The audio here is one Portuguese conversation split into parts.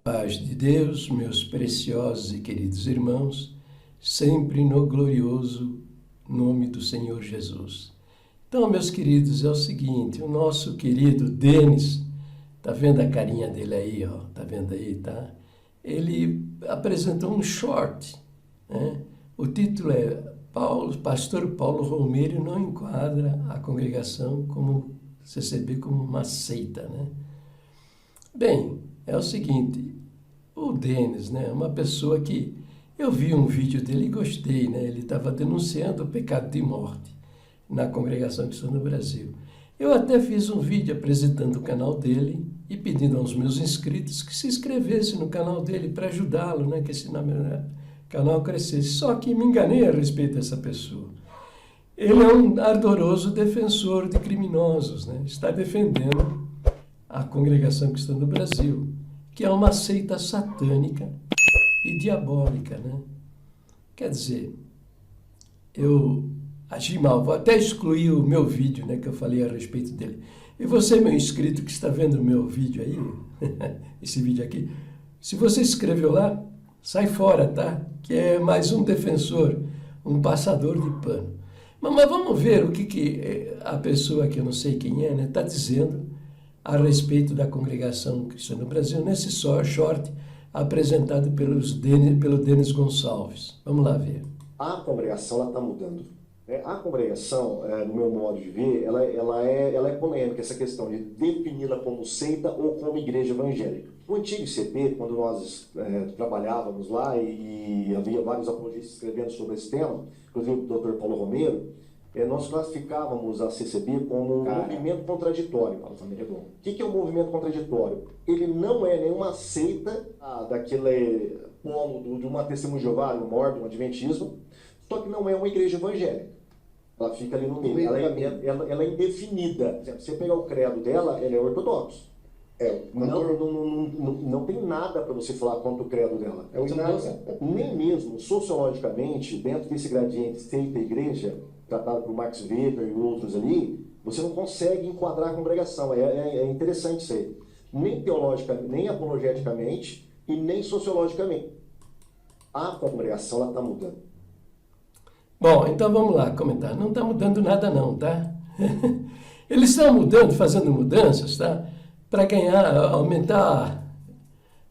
Paz de Deus, meus preciosos e queridos irmãos, sempre no glorioso nome do Senhor Jesus. Então, meus queridos, é o seguinte, o nosso querido Denis, tá vendo a carinha dele aí, ó? Tá vendo aí, tá? Ele apresentou um short, né? O título é Pastor Paulo Romeiro não enquadra a congregação como CCB como uma seita, né? Bem, é o seguinte, o Denis, né, é uma pessoa que eu vi um vídeo dele e gostei, né? Ele estava denunciando o pecado de morte na congregação cristã no Brasil. Eu até fiz um vídeo apresentando o canal dele e pedindo aos meus inscritos que se inscrevessem no canal dele para ajudá-lo, né, que esse canal crescesse. Só que me enganei a respeito dessa pessoa. Ele é um ardoroso defensor de criminosos, né? Está defendendo a congregação cristã do Brasil, que é uma seita satânica e diabólica, né? Quer dizer, eu agi mal, vou até excluir o meu vídeo, né, que eu falei a respeito dele. E você, meu inscrito, que está vendo o meu vídeo aí, esse vídeo aqui, se você escreveu lá, sai fora, tá? Que é mais um defensor, um passador de pano. Mas vamos ver o que a pessoa, que eu não sei quem é, né, está dizendo a respeito da congregação cristã no Brasil, nesse short apresentado pelo Denis Gonçalves. Vamos lá ver. A congregação está mudando. A congregação, no meu modo de ver, ela é polêmica, essa questão de defini-la como seita ou como igreja evangélica. No antigo ICP, quando nós trabalhávamos lá e havia vários apologistas escrevendo sobre esse tema, inclusive o Dr. Paulo Romeiro, nós classificávamos a CCB como um movimento contraditório. O que é um movimento contraditório? Ele não é nenhuma seita daquele polo de uma Testemunha de Jeová, um Mormon, um Adventismo, só que não é uma igreja evangélica. Ela fica ali no meio. Ela é indefinida. Você pegar o credo dela, ela é ortodoxo. Não tem nada para você falar quanto o credo dela. Nem mesmo sociologicamente, dentro desse gradiente seita e igreja, tratado por Max Weber e outros ali, você não consegue enquadrar a congregação. É interessante isso aí. Nem teologicamente, nem apologeticamente e nem sociologicamente. A congregação está mudando. Bom, então vamos lá comentar. Não está mudando nada não, tá? Eles estão mudando, fazendo mudanças, tá? Para ganhar, aumentar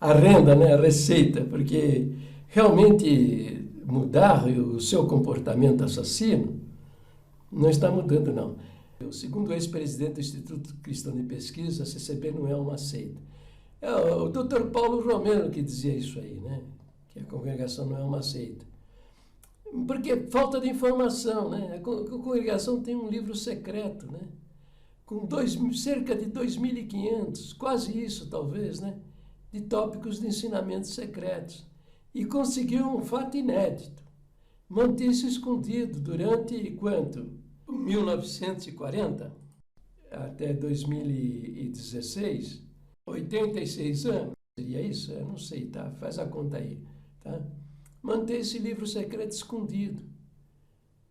a renda, né? A receita, porque realmente mudar o seu comportamento assassino não está mudando, não. Segundo o ex-presidente do Instituto Cristão de Pesquisa, a CCB não é uma seita. É o Dr. Paulo Romero que dizia isso aí, né? Que a congregação não é uma seita. Porque falta de informação, né? A congregação tem um livro secreto, né? Com cerca de 2.500, quase isso talvez, né? De tópicos de ensinamentos secretos. E conseguiu um fato inédito. Manter-se escondido durante quanto? 1940 até 2016, 86 anos, seria isso? Eu não sei, tá? Faz a conta aí, tá? Manter esse livro secreto escondido.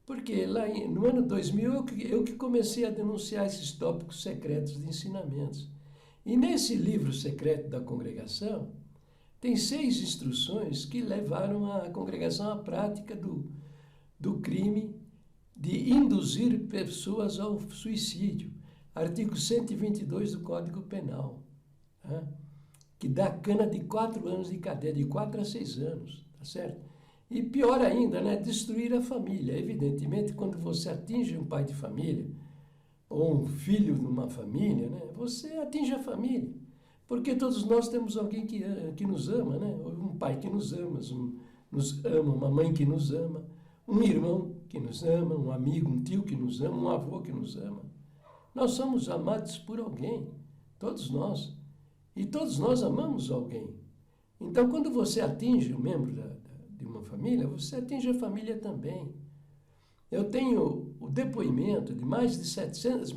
Porque lá no ano 2000 eu que comecei a denunciar esses tópicos secretos de ensinamentos. E nesse livro secreto da congregação, tem 6 instruções que levaram a congregação à prática do crime de induzir pessoas ao suicídio. Artigo 122 do Código Penal, tá? Que dá cana de 4 anos de cadeia, de 4 a 6 anos, tá certo? E pior ainda, né? Destruir a família. Evidentemente, quando você atinge um pai de família, ou um filho de uma família, né? Você atinge a família. Porque todos nós temos alguém que nos ama, né? Um pai que nos ama, uma mãe que nos ama, um irmão que nos ama, um amigo, um tio que nos ama, um avô que nos ama. Nós somos amados por alguém, todos nós. E todos nós amamos alguém. Então, quando você atinge um membro de uma família, você atinge a família também. Eu tenho o depoimento de mais de 700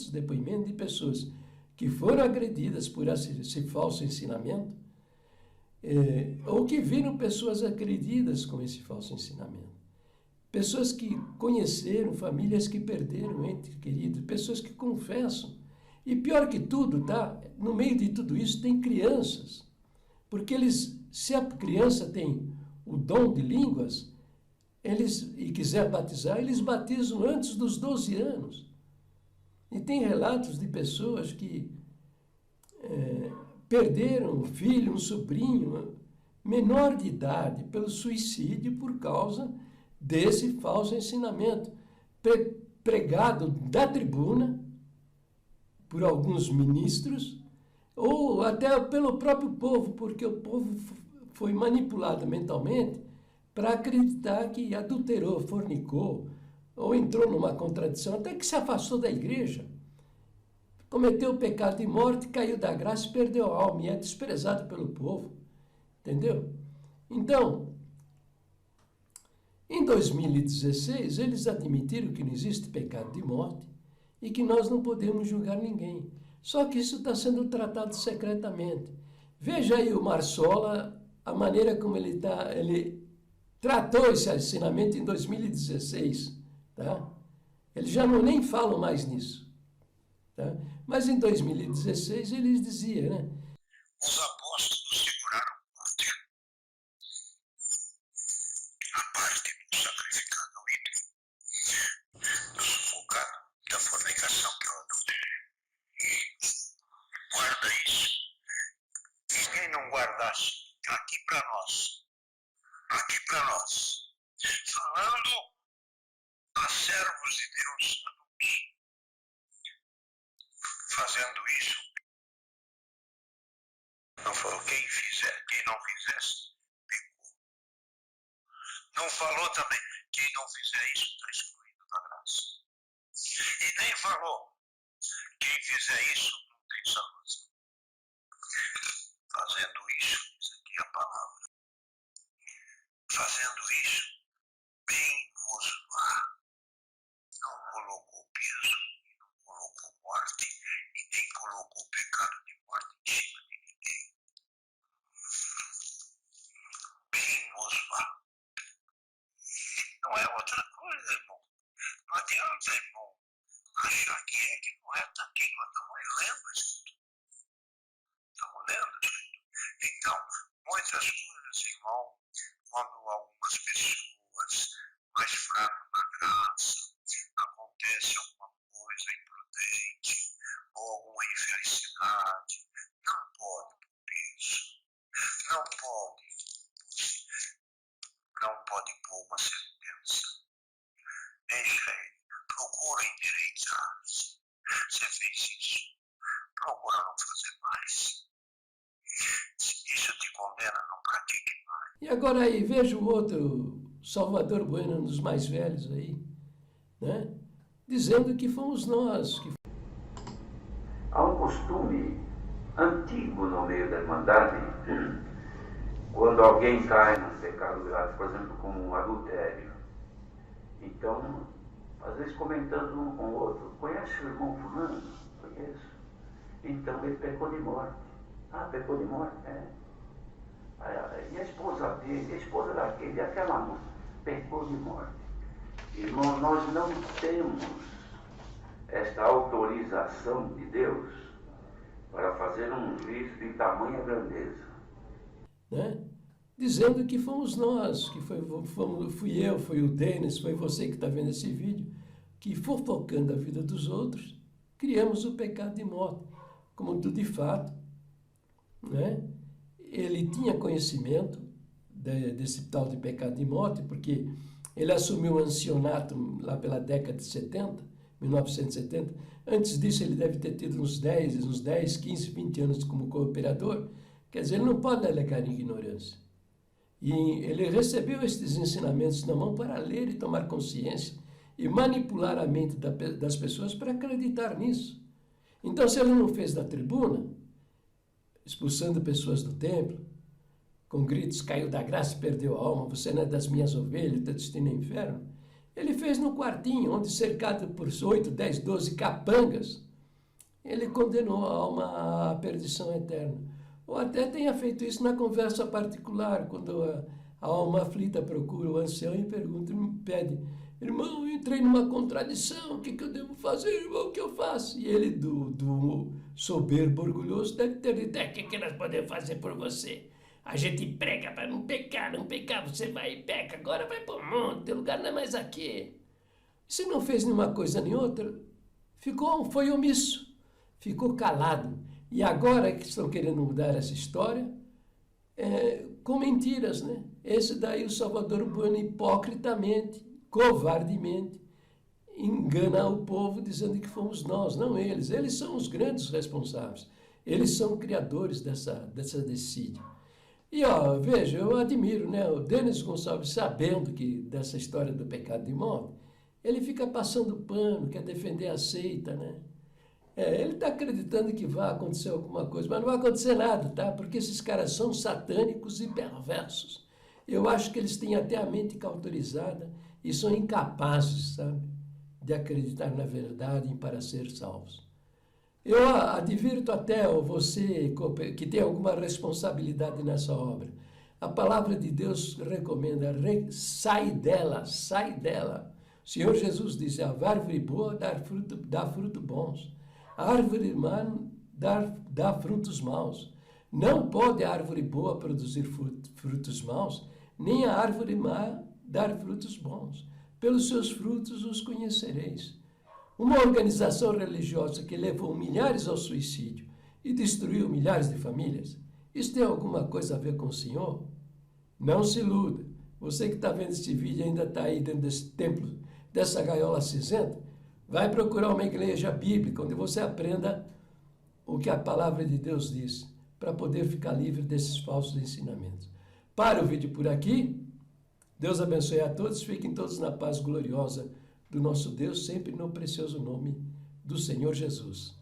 depoimentos de pessoas que foram agredidas por esse falso ensinamento, ou que viram pessoas agredidas com esse falso ensinamento. Pessoas que conheceram, famílias que perderam entes queridos, pessoas que confessam. E pior que tudo, tá? No meio de tudo isso tem crianças. Porque se a criança tem o dom de línguas, e quiser batizar, eles batizam antes dos 12 anos. E tem relatos de pessoas que perderam um filho, um sobrinho, menor de idade, pelo suicídio por causa desse falso ensinamento, pregado da tribuna por alguns ministros, ou até pelo próprio povo, porque o povo foi manipulado mentalmente para acreditar que adulterou, fornicou, ou entrou numa contradição, até que se afastou da igreja, cometeu o pecado de morte, caiu da graça e perdeu a alma, e é desprezado pelo povo. Entendeu? Então, em 2016, eles admitiram que não existe pecado de morte e que nós não podemos julgar ninguém. Só que isso está sendo tratado secretamente. Veja aí o Marsola, a maneira como ele tratou esse ensinamento em 2016. Tá? Eles já não nem falam mais nisso. Tá? Mas em 2016 eles diziam, né? Os apóstolos seguraram a parte do sacrificado ao ídolo, do sufocado, da fornicação, que é o adultério. Guarda isso. E quem não guardasse, aqui para nós, falando a servos de Deus adultos, fazendo isso, não falou quem não fizesse, pecou. Não falou também, quem não fizer isso está excluído da graça. E nem falou, quem fizer isso não tem salvação. Fazendo isso, isso aqui é a palavra. Fazendo isso, bem vos vá. Não colocou peso, e não colocou morte, e nem colocou pecado de morte em cima de ninguém. Bem vos vá. Não é outra coisa, irmão. Não adianta, irmão, achar que não é daqui que nós estamos lendo isso. Estamos lendo isso. Então, muitas coisas, irmão, quando algumas pessoas mais fracas na graça, acontece alguma coisa imprudente, ou alguma infelicidade, não pode por isso. Não pode pôr uma sentença. Deixa ele. Procura endireitar-se. Você fez isso. Procura não fazer mais. Se isso te condena, não pratique mais. E agora aí, veja o outro, Salvador Bueno, um dos mais velhos aí, né? Dizendo que fomos nós. Há um costume antigo no meio da Irmandade, quando alguém cai num pecado grave, por exemplo, como um adultério. Então, às vezes comentando um com o outro, conhece o irmão fulano? Conheço. Então ele pecou de morte. Ah, pecou de morte? É. E a esposa dele, a esposa daquele, aquela moça, pecou de morte. Irmão, nós não temos esta autorização de Deus para fazer um juízo de tamanha grandeza. Né? Dizendo que fomos nós, que fui eu, foi o Denis, foi você que está vendo esse vídeo, que fofocando a vida dos outros, criamos o pecado de morte. Como tu de fato, né? Ele tinha conhecimento desse tal de pecado de morte, porque ele assumiu o ancianato lá pela década de 70, 1970. Antes disso, ele deve ter tido uns 10, 15, 20 anos como cooperador. Quer dizer, ele não pode alegar ignorância. E ele recebeu esses ensinamentos na mão para ler e tomar consciência e manipular a mente das pessoas para acreditar nisso. Então, se ele não fez da tribuna, expulsando pessoas do templo, com gritos, caiu da graça e perdeu a alma, você não é das minhas ovelhas, teu destino é inferno. Ele fez no quartinho, onde cercado por 8, 10, 12 capangas, ele condenou a alma à perdição eterna. Ou até tenha feito isso na conversa particular, quando a alma aflita procura o ancião e pergunta, pede, irmão, eu entrei numa contradição, o que eu devo fazer, irmão, o que eu faço? E ele, do soberbo orgulhoso, deve ter dito, o que nós podemos fazer por você? A gente prega para não pecar, não pecar, você vai e peca, agora vai para o mundo, teu lugar não é mais aqui. Se não fez nenhuma coisa nem outra, foi omisso, ficou calado. E agora que estão querendo mudar essa história, com mentiras, né? Esse daí o Salvador Bueno hipocritamente, covardemente, engana o povo dizendo que fomos nós, não eles. Eles são os grandes responsáveis. Eles são criadores dessa decídia. E, veja, eu admiro, né? O Denis Gonçalves, sabendo dessa história do pecado de morte, ele fica passando pano, quer defender a seita, né? Ele está acreditando que vai acontecer alguma coisa, mas não vai acontecer nada, tá? Porque esses caras são satânicos e perversos. Eu acho que eles têm até a mente cauterizada e são incapazes, sabe, de acreditar na verdade para ser salvos. Eu advirto até você que tem alguma responsabilidade nessa obra. A palavra de Deus recomenda, sai dela, sai dela. O Senhor Jesus disse, a árvore boa dá fruto bons. A árvore má dá frutos maus. Não pode a árvore boa produzir frutos maus, nem a árvore má dar frutos bons. Pelos seus frutos os conhecereis. Uma organização religiosa que levou milhares ao suicídio e destruiu milhares de famílias, isso tem alguma coisa a ver com o Senhor? Não se iluda. Você que está vendo este vídeo ainda está aí dentro desse templo, dessa gaiola cinzenta, vai procurar uma igreja bíblica onde você aprenda o que a palavra de Deus diz, para poder ficar livre desses falsos ensinamentos. Para o vídeo por aqui. Deus abençoe a todos, fiquem todos na paz gloriosa do nosso Deus, sempre no precioso nome do Senhor Jesus.